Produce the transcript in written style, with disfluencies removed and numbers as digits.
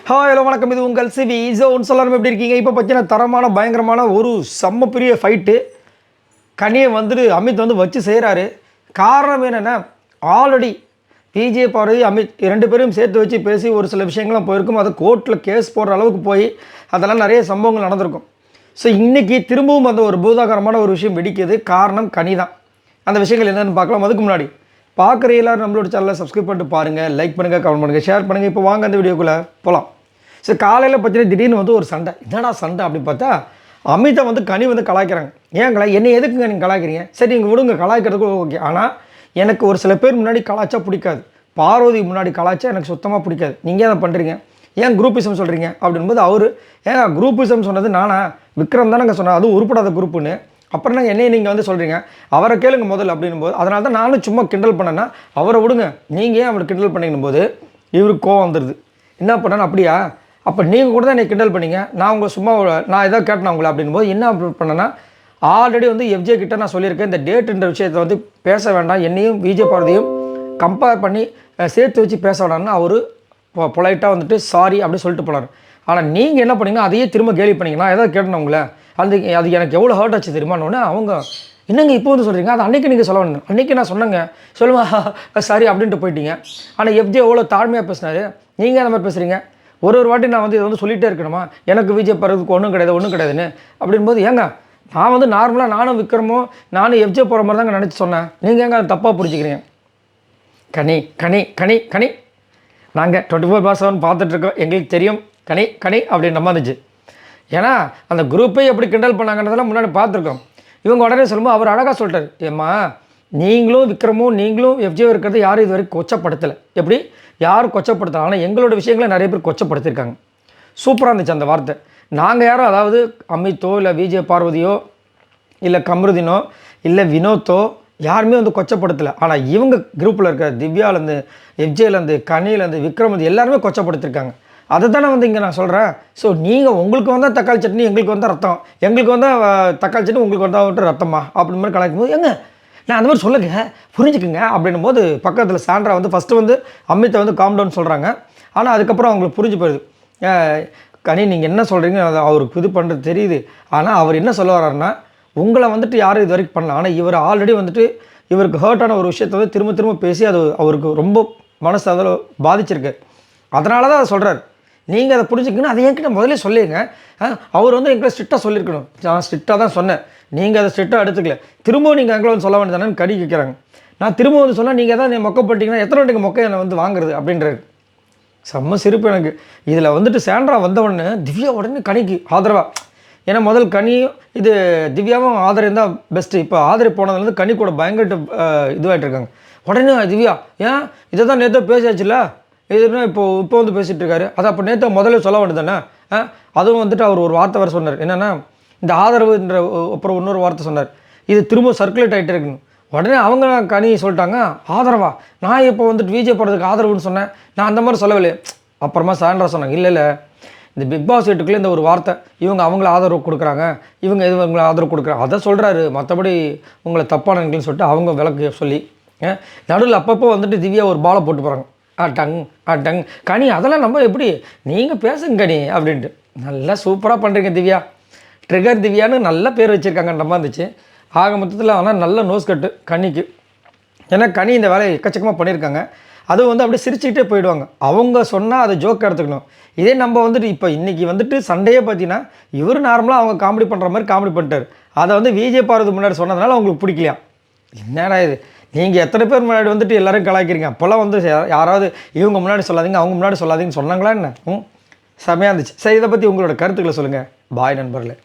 Hello வணக்கம். இது உங்கள் சிவி ஜோன். எல்லாரும் எப்படி இருக்கீங்க? இப்போ பார்த்தீங்கன்னா தரமான பயங்கரமான ஒரு செம்ம பெரிய ஃபைட்டு கனியை வந்துட்டு அமித் வந்து வச்சு செய்கிறாரு. காரணம் என்னென்னா, ஆல்ரெடி விஜய் பார்வதி அமித் 2 பேரும் சேர்த்து வச்சு பேசி ஒரு சில விஷயங்கள்லாம் போயிருக்கும். அது கோர்ட்டில் கேஸ் போடுற அளவுக்கு போய் அதெல்லாம் நிறைய சம்பவங்கள் நடந்திருக்கும். ஸோ இன்றைக்கி திரும்பவும் அந்த ஒரு பூதாகரமான ஒரு விஷயம் வெடிக்குது. காரணம் கனி தான். அந்த விஷயங்கள் என்னென்னு பார்க்கலாம். அதுக்கு முன்னாடி பார்க்குற எல்லாரும் நம்மளோட சேனலை சப்ஸ்கிரைப் பண்ணிட்டு பாருங்கள், லைக் பண்ணுங்கள், கமெண்ட் பண்ணுங்கள், ஷேர் பண்ணுங்கள். இப்போ வாங்க அந்த வீடியோக்குள்ளே போகலாம். ஸோ காலையில் பார்த்தீங்கன்னா திடீர்னு வந்து ஒரு சண்டை. என்னடா சண்டை அப்படின்னு பார்த்தா, அமித்தை வந்து கனி வந்து கலாய்க்கிறாங்க. ஏன் என்னை எதுக்குங்க நீங்கள் கலாய்க்கிறீங்க? சரி நீங்கள் விடுங்க, கலாய்க்கிறதுக்கு ஓகே. ஆனால் எனக்கு ஒரு சில பேர் முன்னாடி கலாய்ச்சா பிடிக்காது. பார்வதி முன்னாடி கலாய்ச்சா எனக்கு சுத்தமாக பிடிக்காது. நீங்கள் அதை பண்ணுறீங்க, ஏன் குரூப்பிசம் சொல்கிறீங்க அப்படின்போது அவர், ஏன் குரூப்பிசம் சொன்னது நானா? விக்ரம் தானே சொன்னார், அதுவும் உருப்படாத குரூப்புன்னு. அப்புறம் தான் என்னையை நீங்கள் வந்து சொல்கிறீங்க, அவரை கேளுங்க முதல்ல அப்படின்னும்போது, அதனால தான் நானும் சும்மா கிண்டல் பண்ணேன்னா அவரை விடுங்க, நீங்கள் ஏன் அவர் கிண்டல் பண்ணிக்கும் போது இவருக்கு கோவம் வந்துடுது. என்ன பண்ணேன்னா, அப்படியா அப்போ நீங்கள் கூட தான் என்னை கிண்டல் பண்ணிங்க, நான் உங்களை சும்மா நான் எதாவது கேட்டேன் உங்களை அப்படின்போது என்ன பண்ணேன்னா, ஆல்ரெடி வந்து எஃப்ஜே கிட்ட நான் சொல்லியிருக்கேன், இந்த டேட்டுன்ற விஷயத்தை வந்து பேச வேண்டாம், என்னையும் விஜய் பார்வதியும் கம்பேர் பண்ணி சேர்த்து வச்சு பேச வேண்டாம்னு அவர் பொலைட்டாக வந்துட்டு சாரி அப்படின்னு சொல்லிட்டு போனார். ஆனால் நீங்கள் என்ன பண்ணீங்கன்னா அதையே திரும்ப கேலி பண்ணிங்க. நான் எதாவது கேட்டேன் உங்களை, அது எனக்கு எவ்வளோ ஹர்ட் ஆச்சு தெரியுமான்னு. அவங்க என்னங்க இப்போ வந்து சொல்கிறீங்க, அது அன்றைக்கி நீங்கள் சொல்ல வேணும், அன்றைக்கி நான் சொன்னேங்க, சொல்லுவா சாரி அப்படின்ட்டு போயிட்டீங்க. ஆனால் எஃப்ஜே எவ்வளோ தாழ்மையாக பேசினார், நீங்கள் அந்த மாதிரி பேசுகிறீங்க. ஒரு வாட்டி நான் வந்து இதை வந்து சொல்லிகிட்டே இருக்கணுமா, எனக்கு விஜய் பறதுக்கு ஒன்றும் கிடையாதுன்னு அப்படின்போது, ஏங்க நான் வந்து நார்மலாக நானும் விக்ரமோ நானும் எஃப்ஜே போகிற மாதிரி தாங்க நினச்சி சொன்னேன், நீங்கள் எங்கே தப்பாக புரிஞ்சுக்கிறீங்க? கனி கனி கனி கனி நாங்கள் 24/7 பார்த்துட்ருக்கோம், எங்களுக்கு தெரியும் கனி கனி அப்படின்னு நம்ம இருந்துச்சு. ஏன்னா அந்த குரூப்பை எப்படி கிண்டல் பண்ணாங்கன்றதெல்லாம் முன்னாடி பார்த்துருக்கோம். இவங்க உடனே சொல்லும்போது அவர் அழகாக சொல்லிட்டார், ஏம்மா நீங்களும் விக்ரமும் நீங்களும் எஃப்ஜே இருக்கிறது யாரும் இது வரைக்கும் கொச்சப்படுத்தலை, எப்படி யாரும் கொச்சப்படுத்தலை, ஆனால் எங்களோட விஷயங்களை நிறைய பேர் கொச்சப்படுத்தியிருக்காங்க. சூப்பராக இருந்துச்சு அந்த வார்த்தை. நாங்கள் யாரும், அதாவது அமித்தோ இல்லை விஜய் பார்வதியோ இல்லை கம்ருதீனோ இல்லை வினோத்தோ யாருமே வந்து கொச்சப்படுத்தலை. ஆனால் இவங்க குரூப்பில் இருக்கிற திவ்யாலேருந்து எஃப்ஜேலேருந்து கனிலேருந்து விக்ரம் எல்லாருமே கொச்சப்படுத்திருக்காங்க. அதை தானே வந்து இங்கே நான் சொல்கிறேன். ஸோ நீங்கள் உங்களுக்கு வந்தால் தக்காளி சட்னி, எங்களுக்கு வந்தால் ரத்தம், எங்களுக்கு வந்தால் தக்காளி சட்னி, உங்களுக்கு வந்தால் விட்டு ரத்தமா அப்படி மாதிரி கலாய்க்கும் போது, ஏங்க நான் அந்த மாதிரி சொல்லுங்க புரிஞ்சுக்குங்க அப்படின்னும் போது பக்கத்தில் சாண்ட்ரா வந்து ஃபஸ்ட்டு வந்து அமித்தை வந்து காம் டவுன் சொல்கிறாங்க. ஆனால் அதுக்கப்புறம் அவங்களுக்கு புரிஞ்சு போயிடுது, கனி நீங்கள் என்ன சொல்கிறீங்க அதை அவருக்கு இது பண்ணுறது தெரியுது. ஆனால் அவர் என்ன சொல்ல வர்றாருன்னா, உங்களை வந்துட்டு யாரும் இது வரைக்கும் பண்ணல, ஆனால் இவர் ஆல்ரெடி வந்துட்டு இவருக்கு ஹர்ட்டான ஒரு விஷயத்தை வந்து திரும்ப திரும்ப பேசி அது அவருக்கு ரொம்ப மனசு அதில் பாதிச்சிருக்கு. அதனால தான் அதை சொல்கிறார். நீங்கள் அதை புரிஞ்சுக்கணும், அதை என்கிட்ட முதல்ல சொல்லிடுங்க. அவர் வந்து எங்களை ஸ்ட்ரிக்டாக சொல்லியிருக்கணும், நான் ஸ்ட்ரிக்டாக தான் சொன்னேன், நீங்கள் அதை ஸ்ட்ரிக்டாக எடுத்துக்கல, திரும்பவும் நீங்கள் எங்களை வந்து சொல்ல வேண்டியதானு கடி கேட்குறாங்க. நான் திரும்ப வந்து சொன்னால் நீங்கள் தான் மொக்கை பண்ணிட்டீங்கன்னா எத்தனை வாட்டிக்கு மொக்கை என்னை வந்து வாங்குறது அப்படின்றாரு. செம்ம சிரிப்பு எனக்கு. இதில் வந்துட்டு சாண்ட்ரா வந்தவொடனே திவ்யா உடனே கனிக்கு ஆதரவாக, ஏன்னா முதல் கனியும் இது திவ்யாவும் ஆதரவு தான் பெஸ்ட்டு. இப்போ ஆதரவு போனதுலேருந்து கனி கூட பயங்கர இதுவாகிட்டு இருக்காங்க. உடனே திவ்யா, ஏன் இதை தான் நேற்று பேசியாச்சுல்ல, இதுனா இப்போ வந்து பேசிகிட்டு இருக்காரு, அதை அப்போ நேற்று முதல்ல சொல்ல வேண்டியது தானே. அதுவும் வந்துட்டு அவர் ஒரு வார்த்தை வர சொன்னார், என்னென்னா இந்த ஆதரவுன்ற அப்புறம் இன்னொரு வார்த்தை சொன்னார், இது திரும்ப சர்க்குலேட் ஆகிட்டே இருக்குன்னு. உடனே அவங்க கனி சொல்லிட்டாங்க, ஆதரவா, நான் இப்போ வந்துட்டு விஜய் போகிறதுக்கு ஆதரவுன்னு சொன்னேன், நான் அந்த மாதிரி சொல்லவில்லை. அப்புறமா சாண்ட்ரா சொன்னாங்க, இல்லை இந்த பிக் பாஸ் வீட்டுக்குள்ளே இந்த ஒரு வார்த்தை, இவங்க அவங்கள ஆதரவு கொடுக்குறாங்க, இவங்களை ஆதரவு கொடுக்குறாங்க, அதை சொல்கிறாரு, மற்றபடி உங்களை தப்பானவங்கன்னு சொல்லிட்டு அவங்க விளக்கு சொல்லி நடுவில் அப்பப்போ வந்துட்டு திவ்யா ஒரு பாலை போட்டு போகிறாங்க, டங் கனி அதெல்லாம் நம்ம எப்படி, நீங்கள் பேசுங்க கனி அப்படின்ட்டு. நல்லா சூப்பராக பண்ணுறீங்க திவ்யா, ட்ரிகர் திவ்யான்னு நல்ல பேர் வச்சுருக்காங்க நம்ம இருந்துச்சு. ஆக மொத்தத்தில் ஆனால் நல்ல நோஸ் கட்டு கனிக்கு. ஏன்னா கனி இந்த வேலையை எக்கச்சக்கமாக பண்ணியிருக்காங்க. அதுவும் வந்து அப்படியே சிரிச்சுக்கிட்டே போயிடுவாங்க. அவங்க சொன்னால் அதை ஜோக் எடுத்துக்கணும். இதே நம்ம வந்துட்டு இப்போ இன்றைக்கி வந்துட்டு சண்டையே பார்த்தீங்கன்னா, இவர் நார்மலாக அவங்க காமெடி பண்ணுற மாதிரி காமெடி பண்ணிட்டார். அதை வந்து விஜய் பார்வதி முன்னாடி சொன்னதுனால அவங்களுக்கு பிடிக்கலையா? என்னடா இது, நீங்கள் எத்தனை பேர் முன்னாடி வந்துட்டு எல்லோரும் கலாய்க்கிறீங்க, அப்போல்லாம் வந்து யாராவது இவங்க முன்னாடி சொல்லாதீங்க அவங்க முன்னாடி சொல்லாதீங்கன்னு சொன்னாங்களா என்ன? செமையாக இருந்துச்சு. சரி, இதை பற்றி உங்களோட கருத்துக்களை சொல்லுங்கள். பாய் நண்பர்களே.